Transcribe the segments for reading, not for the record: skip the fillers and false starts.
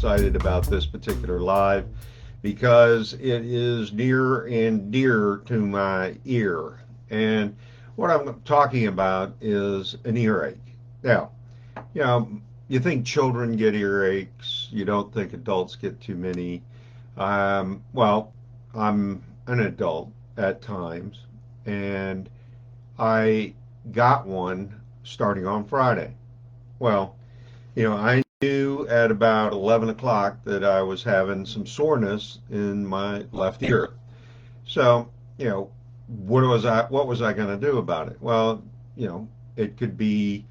excited about this particular live because it is near and dear to my ear. And what I'm talking about is an earache. Now, you know, you think children get earaches, you don't think adults get too many. Well, I'm an adult at times, and I got one starting on Friday. Well, I knew at about 11 o'clock that I was having some soreness in my left ear. So, what was I going to do about it? Well, it could be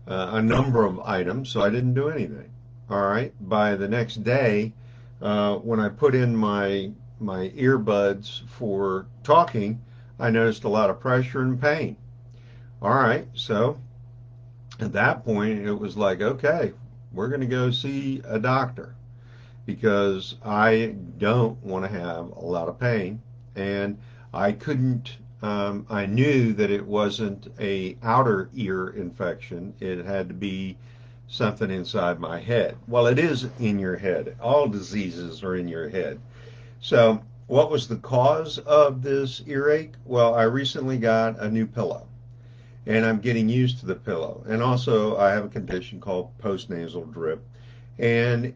a number of items, so I didn't do anything. All right. By the next day, when I put in my earbuds for talking, I noticed a lot of pressure and pain. All right. So at that point, it was like, okay, we're going to go see a doctor because I don't want to have a lot of pain. And I couldn't, I knew that it wasn't a outer ear infection. It had to be something inside my head. Well, it is in your head. All diseases are in your head. So, what was the cause of this earache? Well, I recently got a new pillow and I'm getting used to the pillow. And also, I have a condition called postnasal drip, and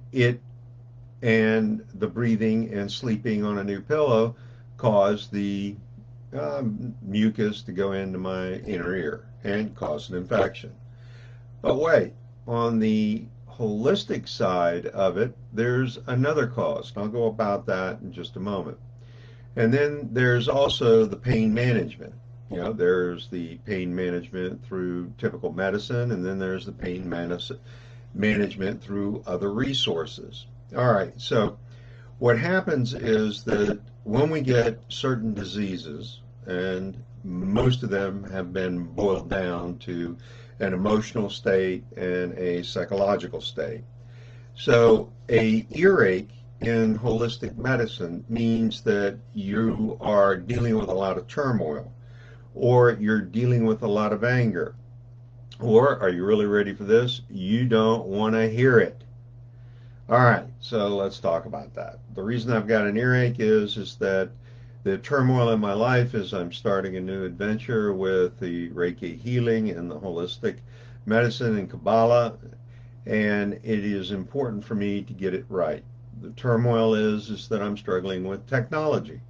the breathing and sleeping on a new pillow caused the mucus to go into my inner ear and cause an infection. But wait, on the holistic side of it, there's another cause. I'll go about that in just a moment. And then there's also the pain management. There's the pain management through typical medicine, and then there's the pain management through other resources. All right, so what happens is that when we get certain diseases, and most of them have been boiled down to an emotional state and a psychological state. So a earache in holistic medicine means that you are dealing with a lot of turmoil, or you're dealing with a lot of anger, or are you really ready for this? You don't want to hear it. All right, so let's talk about that. The reason I've got an earache is that the turmoil in my life is I'm starting a new adventure with the Reiki healing and the holistic medicine and Kabbalah, and it is important for me to get it right. The turmoil is that I'm struggling with technology.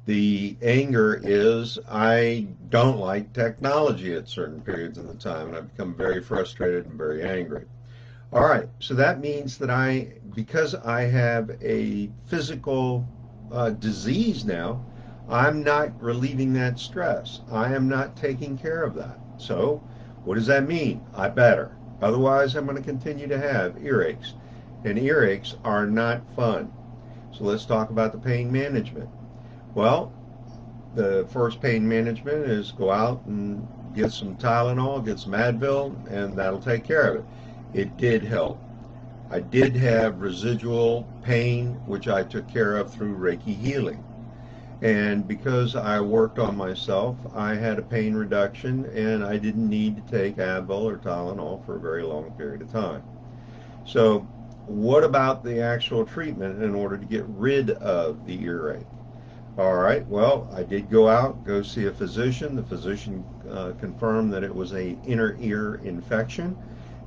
The anger is I don't like technology at certain periods of the time, and I've become very frustrated and very angry. All right, so that means that because I have a physical disease now, I'm not relieving that stress. I am not taking care of that. So, what does that mean? I better. Otherwise, I'm going to continue to have earaches. And earaches are not fun. So, let's talk about the pain management. Well, the first pain management is go out and get some Tylenol, get some Advil, and that'll take care of it. It did help. I did have residual pain, which I took care of through Reiki healing. And because I worked on myself, I had a pain reduction, and I didn't need to take Advil or Tylenol for a very long period of time. So, what about the actual treatment in order to get rid of the earache? All right, well, I did go see a physician. The physician confirmed that it was an inner ear infection,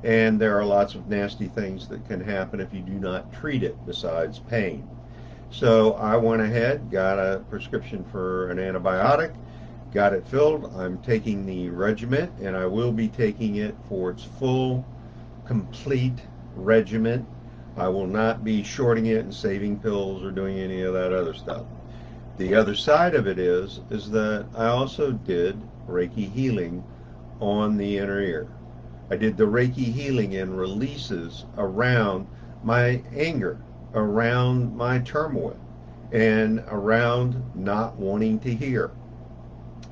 and there are lots of nasty things that can happen if you do not treat it besides pain. So I went ahead, got a prescription for an antibiotic, got it filled. I'm taking the regimen, and I will be taking it for its full, complete regimen. I will not be shorting it and saving pills or doing any of that other stuff. The other side of it is that I also did Reiki healing on the inner ear. I did the Reiki healing and releases around my anger, around my turmoil, and around not wanting to hear.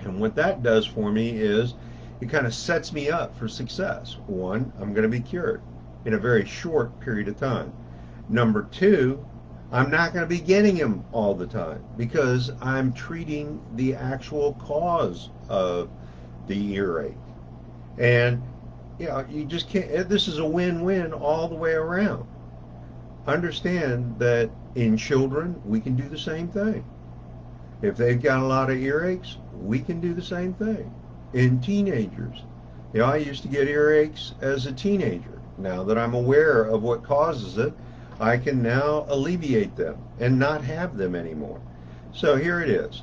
And what that does for me is it kind of sets me up for success. One, I'm going to be cured in a very short period of time. Number two, I'm not going to be getting them all the time because I'm treating the actual cause of the earache. And you just can't, this is a win-win all the way around. understand that in children, we can do the same thing. If they've got a lot of earaches, we can do the same thing. In teenagers, I used to get earaches as a teenager. Now that I'm aware of what causes it, I can now alleviate them and not have them anymore. So here it is.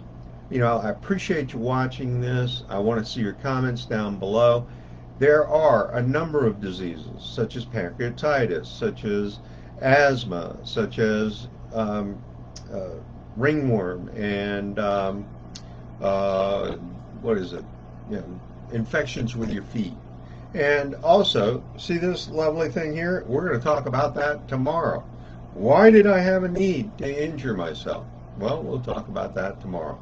I appreciate you watching this. I want to see your comments down below. There are a number of diseases, such as pancreatitis, such as asthma, such as ringworm, and what is it? Infections with your feet. And also, see this lovely thing here? We're going to talk about that tomorrow. Why did I have a need to injure myself? Well, we'll talk about that tomorrow.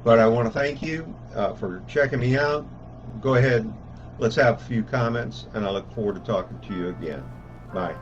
But I want to thank you for checking me out. Go ahead, let's have a few comments, and I look forward to talking to you again. Bye.